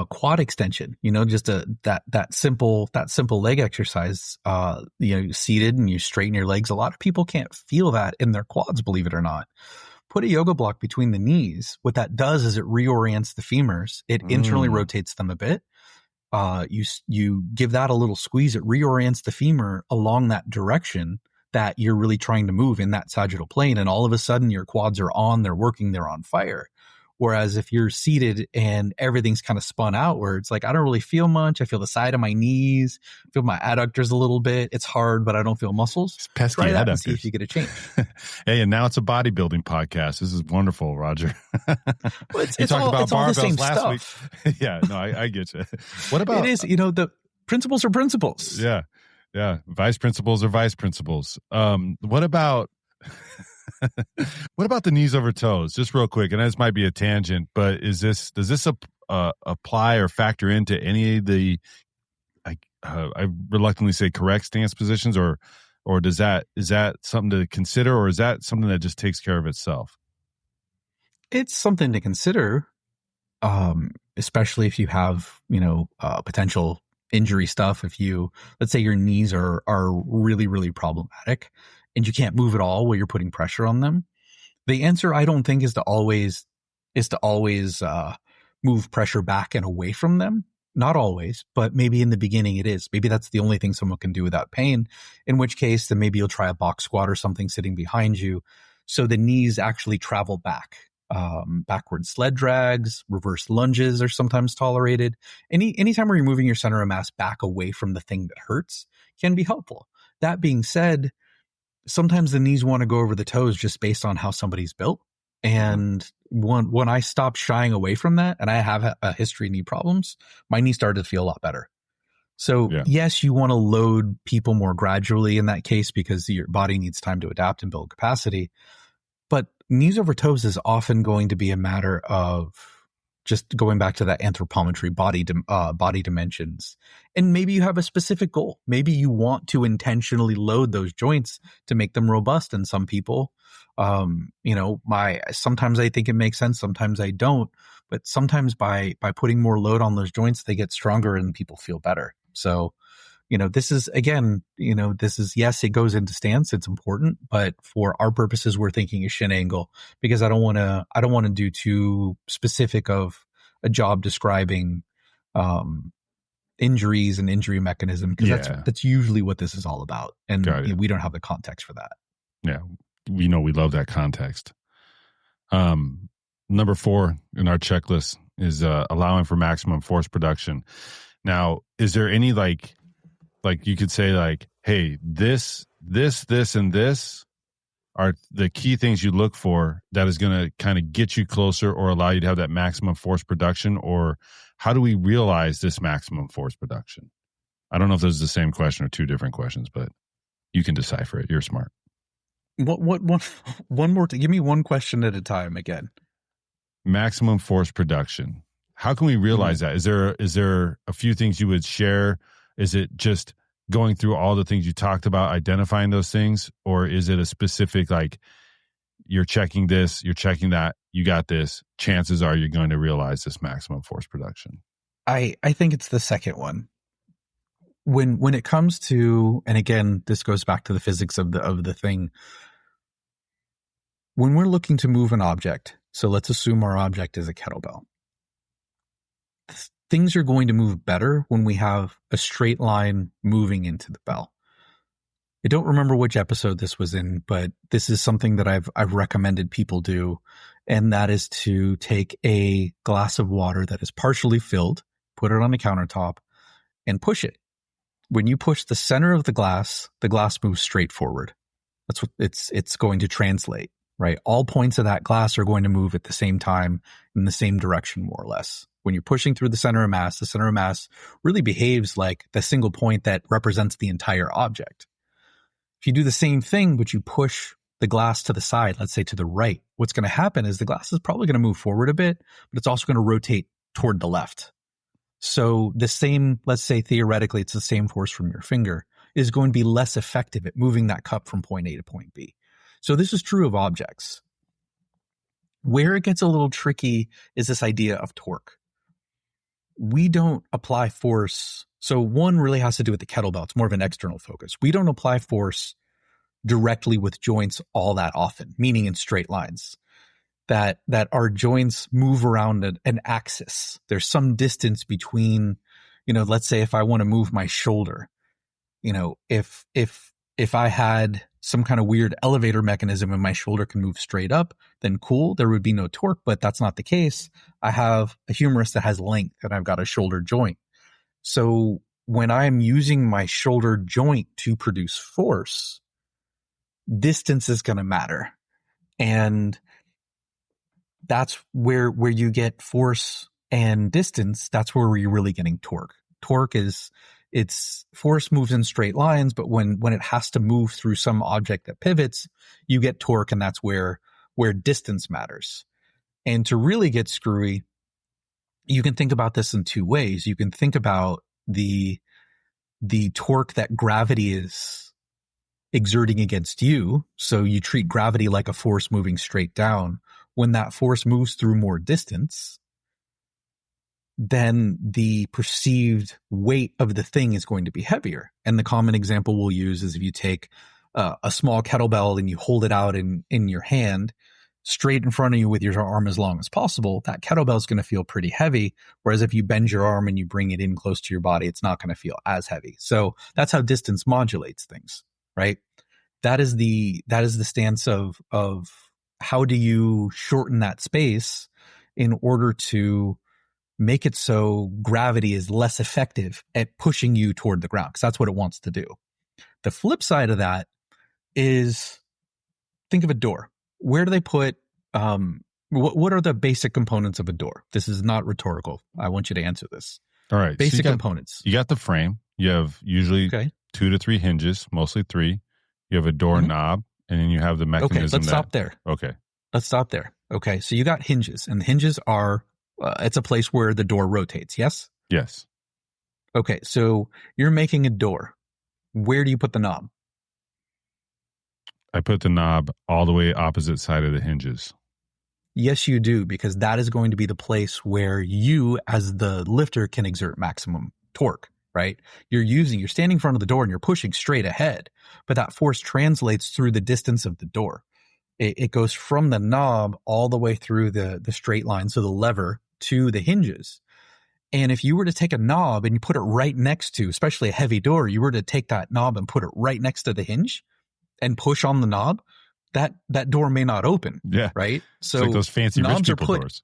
quad extension, just that simple leg exercise, seated and you straighten your legs. A lot of people can't feel that in their quads, believe it or not. Put a yoga block between the knees. What that does is it reorients the femurs. It internally rotates them a bit. You give that a little squeeze. It reorients the femur along that direction that you're really trying to move in that sagittal plane. And all of a sudden your quads are on, they're working, they're on fire. Whereas if you're seated and everything's kind of spun outwards, like I don't really feel much. I feel the side of my knees, I feel my adductors a little bit. It's hard, but I don't feel muscles. It's pesky Try that adductors. and see if you get a change. Hey, and now it's a bodybuilding podcast. This is wonderful, Roger. Well, it's all the same stuff. Week. Yeah, no, I get you. What about it is? The principles are principles. Yeah. Vice principals are vice principals. What about the knees over toes? Just real quick, and this might be a tangent, but does this apply or factor into any of the I reluctantly say correct stance positions, or is that something to consider, or is that something that just takes care of itself? It's something to consider, especially if you have potential injury stuff. If let's say your knees are really, really problematic and you can't move at all while you're putting pressure on them, the answer I don't think is to always move pressure back and away from them. Not always, but maybe in the beginning it is. Maybe that's the only thing someone can do without pain, in which case then maybe you'll try a box squat or something sitting behind you so the knees actually travel back. Backward sled drags, reverse lunges are sometimes tolerated. Anytime where you're moving your center of mass back away from the thing that hurts can be helpful. That being said, sometimes the knees want to go over the toes just based on how somebody's built. And when I stopped shying away from that, and I have a history of knee problems, my knee started to feel a lot better. So yes, you want to load people more gradually in that case because your body needs time to adapt and build capacity. But knees over toes is often going to be a matter of just going back to that anthropometry, body dimensions. And maybe you have a specific goal. Maybe you want to intentionally load those joints to make them robust. And some people, sometimes I think it makes sense, sometimes I don't. But sometimes by putting more load on those joints, they get stronger and people feel better. So, this is, yes, it goes into stance. It's important, but for our purposes, we're thinking a shin angle because I don't want to do too specific of a job describing, injuries and injury mechanism. Because that's usually what this is all about. And we don't have the context for that. Yeah. We love that context. Number 4 in our checklist is, allowing for maximum force production. Now, is there any like you could say like, hey, this, and this are the key things you look for that is going to kind of get you closer or allow you to have that maximum force production? Or how do we realize this maximum force production? I don't know if this is the same question or two different questions, but you can decipher it. You're smart. One more, give me one question at a time again. Maximum force production. How can we realize that? Is there a few things you would share? Is it just going through all the things you talked about, identifying those things? Or is it a specific, like, you're checking this, you're checking that, you got this, chances are you're going to realize this maximum force production? I think it's the second one. When it comes to, and again, this goes back to the physics of the thing. When we're looking to move an object, so let's assume our object is a kettlebell. Things are going to move better when we have a straight line moving into the bell. I don't remember which episode this was in, but this is something that I've recommended people do, and that is to take a glass of water that is partially filled, put it on a countertop, and push it. When you push the center of the glass moves straight forward. That's what it's going to translate, right? All points of that glass are going to move at the same time in the same direction, more or less. When you're pushing through the center of mass really behaves like the single point that represents the entire object. If you do the same thing, but you push the glass to the side, let's say to the right, what's going to happen is the glass is probably going to move forward a bit, but it's also going to rotate toward the left. So the same, let's say theoretically, it's the same force from your finger, is going to be less effective at moving that cup from point A to point B. So this is true of objects. Where it gets a little tricky is this idea of torque. We don't apply force. So one really has to do with the kettlebell. It's more of an external focus. We don't apply force directly with joints all that often, meaning in straight lines. That our joints move around an axis. There's some distance between, let's say if I want to move my shoulder, if I had some kind of weird elevator mechanism and my shoulder can move straight up, then cool, there would be no torque, but that's not the case. I have a humerus that has length and I've got a shoulder joint. So when I'm using my shoulder joint to produce force, distance is going to matter. And that's where you get force and distance. That's where you're really getting torque. Torque is, it's force moves in straight lines, but when it has to move through some object that pivots, you get torque, and that's where distance matters. And to really get screwy, you can think about this in two ways. You can think about the torque that gravity is exerting against you. So you treat gravity like a force moving straight down. When that force moves through more distance, then the perceived weight of the thing is going to be heavier. And the common example we'll use is if you take a small kettlebell and you hold it out in your hand straight in front of you with your arm as long as possible, that kettlebell is going to feel pretty heavy. Whereas if you bend your arm and you bring it in close to your body, it's not going to feel as heavy. So that's how distance modulates things, right? That is the stance of how do you shorten that space in order to make it so gravity is less effective at pushing you toward the ground, because that's what it wants to do. The flip side of that is, think of a door. Where do they put, what are the basic components of a door? This is not rhetorical. I want you to answer this. All right. Basic components. You got the frame. You have usually 2 to 3 hinges, mostly 3. You have a door knob, and then you have the mechanism. Okay, let's stop there. Okay. Let's stop there. Okay, so you got hinges, and the hinges are, it's a place where the door rotates, yes? Yes. Okay, so you're making a door. Where do you put the knob? I put the knob all the way opposite side of the hinges. Yes, you do, because that is going to be the place where you, as the lifter, can exert maximum torque, right? You're standing in front of the door and you're pushing straight ahead, but that force translates through the distance of the door. It goes from the knob all the way through the straight line, so the lever, to the hinges. And if you were to take a knob and you put it right next to, especially a heavy door, you were to take that knob and put it right next to the hinge and push on the knob, that door may not open. Yeah. Right? So it's like those fancy rich people doors.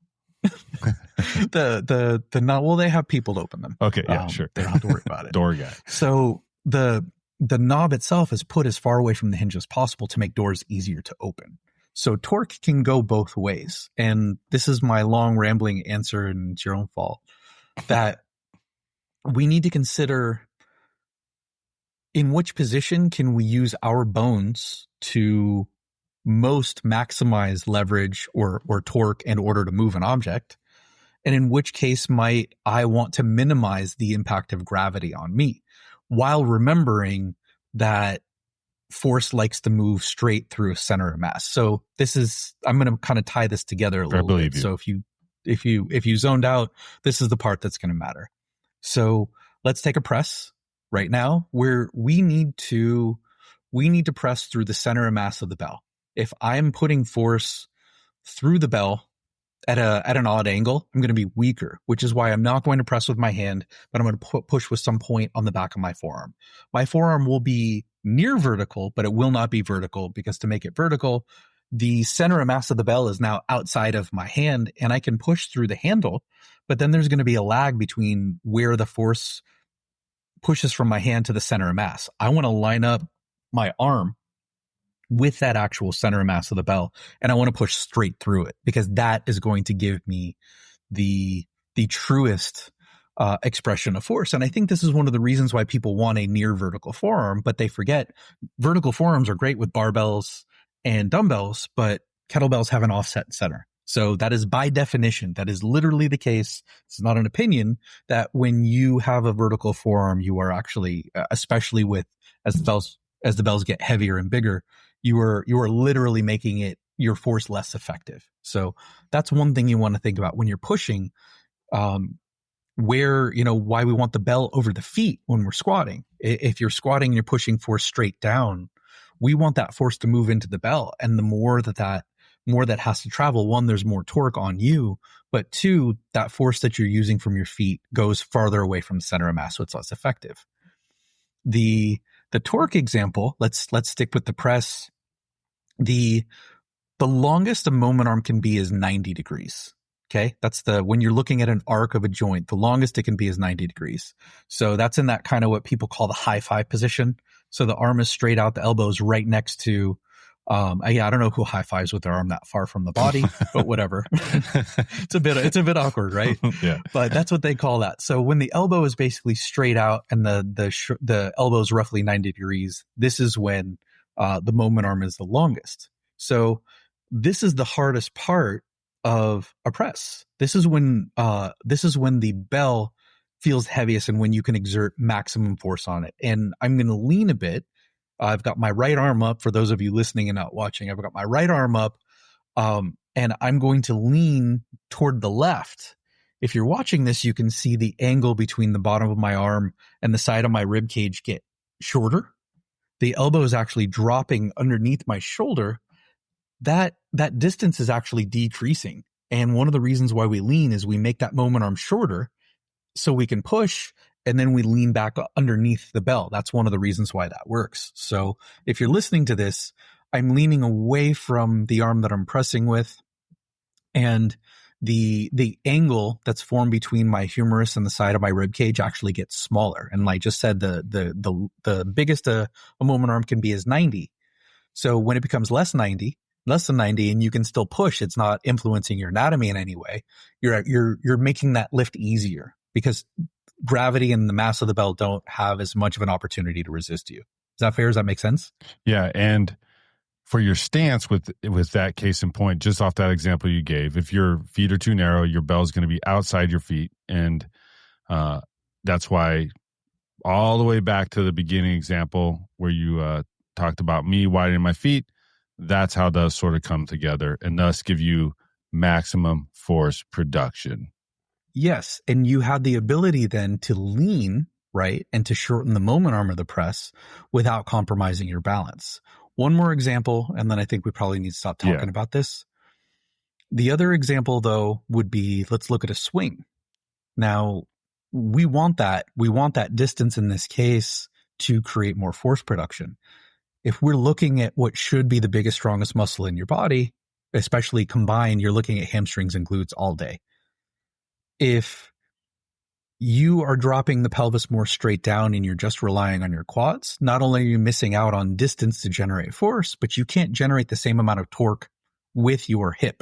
the knob, well, they have people to open them. Okay, yeah, sure. They don't have to worry about it. Door guy. So the knob itself is put as far away from the hinge as possible to make doors easier to open. So torque can go both ways. And this is my long rambling answer, and it's your own fault, that we need to consider in which position can we use our bones to most maximize leverage or torque in order to move an object, and in which case might I want to minimize the impact of gravity on me, while remembering that force likes to move straight through a center of mass. So I'm going to kind of tie this together a little bit. So if you zoned out, this is the part that's going to matter. So let's take a press right now where we need to press through the center of mass of the bell. If I'm putting force through the bell at an odd angle, I'm going to be weaker, which is why I'm not going to press with my hand, but I'm going to push with some point on the back of my forearm. My forearm will be near vertical, but it will not be vertical, because to make it vertical, the center of mass of the bell is now outside of my hand, and I can push through the handle, but then there's going to be a lag between where the force pushes from my hand to the center of mass. I want to line up my arm with that actual center of mass of the bell, and I want to push straight through it, because that is going to give me the the truest expression of force. And I think this is one of the reasons why people want a near vertical forearm, but they forget vertical forearms are great with barbells and dumbbells, but kettlebells have an offset center. So that is by definition, that is literally the case. It's not an opinion that when you have a vertical forearm, you are actually, especially with as the bells get heavier and bigger, you are literally making it your force less effective. So that's one thing you want to think about when you're pushing. Where, why we want the bell over the feet when we're squatting. If you're squatting and you're pushing force straight down, we want that force to move into the bell. And the more that has to travel, one, there's more torque on you, but two, that force that you're using from your feet goes farther away from the center of mass, so it's less effective. The torque example, let's stick with the press. The longest a moment arm can be is 90 degrees. Okay. That's when you're looking at an arc of a joint, the longest it can be is 90 degrees. So that's in that kind of what people call the high five position. So the arm is straight out, the elbow is right next to, I don't know who high fives with their arm that far from the body, but whatever. It's a bit awkward, right? Yeah. But that's what they call that. So when the elbow is basically straight out and the elbow is roughly 90 degrees, this is when, the moment arm is the longest. So this is the hardest part of a press. This is when the bell feels heaviest and when you can exert maximum force on it. And I'm going to lean a bit. I've got my right arm up. For those of you listening and not watching, I've got my right arm up, and I'm going to lean toward the left. If you're watching this, you can see the angle between the bottom of my arm and the side of my rib cage get shorter. The elbow is actually dropping underneath my shoulder. That distance is actually decreasing. And one of the reasons why we lean is we make that moment arm shorter so we can push, and then we lean back underneath the bell. That's one of the reasons why that works. So if you're listening to this, I'm leaning away from the arm that I'm pressing with, and the angle that's formed between my humerus and the side of my rib cage actually gets smaller. And like I just said, the biggest a moment arm can be is 90. So when it becomes less than 90, and you can still push, it's not influencing your anatomy in any way. You're making that lift easier because gravity and the mass of the bell don't have as much of an opportunity to resist you. Is that fair? Does that make sense? Yeah. And for your stance with that case in point, just off that example you gave, if your feet are too narrow, your bell is going to be outside your feet. And that's why all the way back to the beginning example where you talked about me widening my feet, that's how those sort of come together and thus give you maximum force production. Yes. And you had the ability then to lean, right, and to shorten the moment arm of the press without compromising your balance. One more example, and then I think we probably need to stop talking about this. The other example, though, would be, let's look at a swing. Now, we want that distance in this case to create more force production. If we're looking at what should be the biggest, strongest muscle in your body, especially combined, you're looking at hamstrings and glutes all day. If you are dropping the pelvis more straight down and you're just relying on your quads, not only are you missing out on distance to generate force, but you can't generate the same amount of torque with your hip,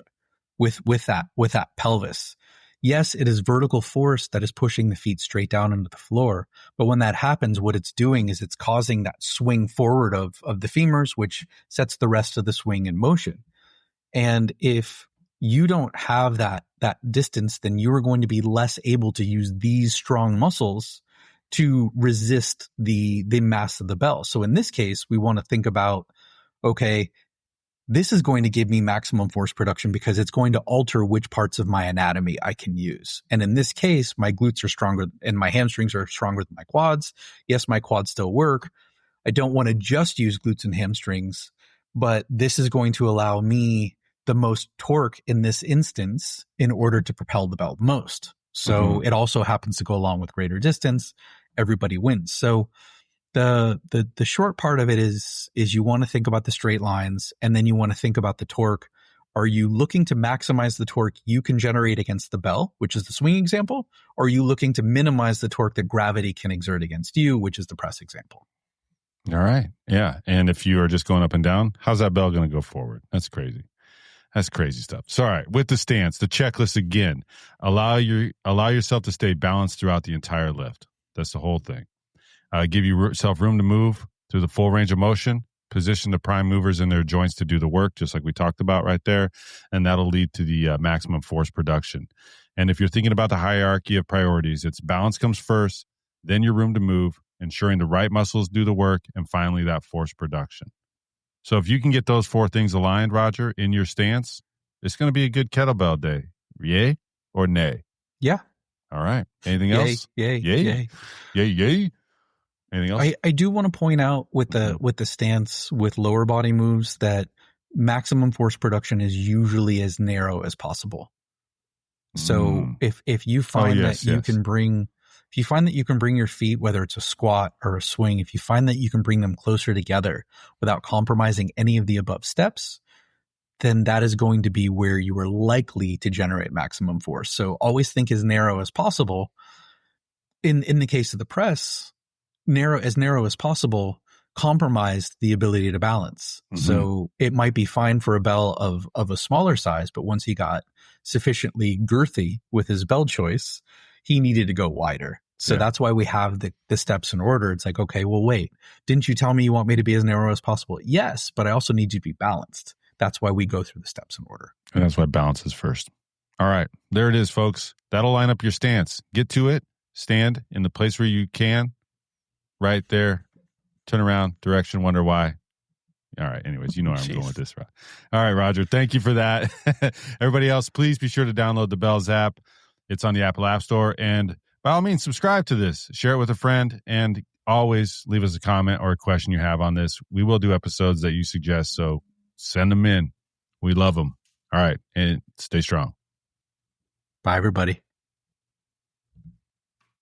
with that pelvis. Yes, it is vertical force that is pushing the feet straight down into the floor. But when that happens, what it's doing is it's causing that swing forward of the femurs, which sets the rest of the swing in motion. And if you don't have that distance, then you are going to be less able to use these strong muscles to resist the mass of the bell. So in this case, we want to think about, okay, this is going to give me maximum force production because it's going to alter which parts of my anatomy I can use. And in this case, my glutes are stronger and my hamstrings are stronger than my quads. Yes, my quads still work. I don't want to just use glutes and hamstrings, but this is going to allow me the most torque in this instance in order to propel the bell most. So it also happens to go along with greater distance. Everybody wins. So the short part of it is you want to think about the straight lines, and then you want to think about the torque. Are you looking to maximize the torque you can generate against the bell, which is the swing example? Or are you looking to minimize the torque that gravity can exert against you, which is the press example? All right. Yeah. And if you are just going up and down, how's that bell going to go forward? That's crazy. That's crazy stuff. So, all right, with the stance, the checklist again, allow yourself to stay balanced throughout the entire lift. That's the whole thing. Give yourself room to move through the full range of motion. Position the prime movers in their joints to do the work, just like we talked about right there, and that'll lead to the maximum force production. And if you're thinking about the hierarchy of priorities, it's balance comes first, then your room to move, ensuring the right muscles do the work, and finally that force production. So if you can get those 4 things aligned, Roger, in your stance, it's going to be a good kettlebell day. Yay or nay? Yeah. All right. Anything else? Yay. Yay. Anything else? I do want to point out with the stance with lower body moves that maximum force production is usually as narrow as possible. So if you find you can bring, if you find that you can bring your feet, whether it's a squat or a swing, if you find that you can bring them closer together without compromising any of the above steps, then that is going to be where you are likely to generate maximum force. So always think as narrow as possible. In the case of the press, narrow as possible compromised the ability to balance. Mm-hmm. So it might be fine for a bell of a smaller size, but once he got sufficiently girthy with his bell choice, he needed to go wider. So that's why we have the steps in order. It's like, okay, well, wait, didn't you tell me you want me to be as narrow as possible? Yes, but I also need you to be balanced. That's why we go through the steps in order. And that's why balance is first. All right, there it is, folks. That'll line up your stance. Get to it. Stand in the place where you can. Right there. Turn around, direction, wonder why. All right. Anyways, you know where I'm going with this. All right, Roger. Thank you for that. Everybody else, please be sure to download the Bells app. It's on the Apple App Store. And by all means, subscribe to this. Share it with a friend. And always leave us a comment or a question you have on this. We will do episodes that you suggest. So send them in. We love them. All right. And stay strong. Bye, everybody.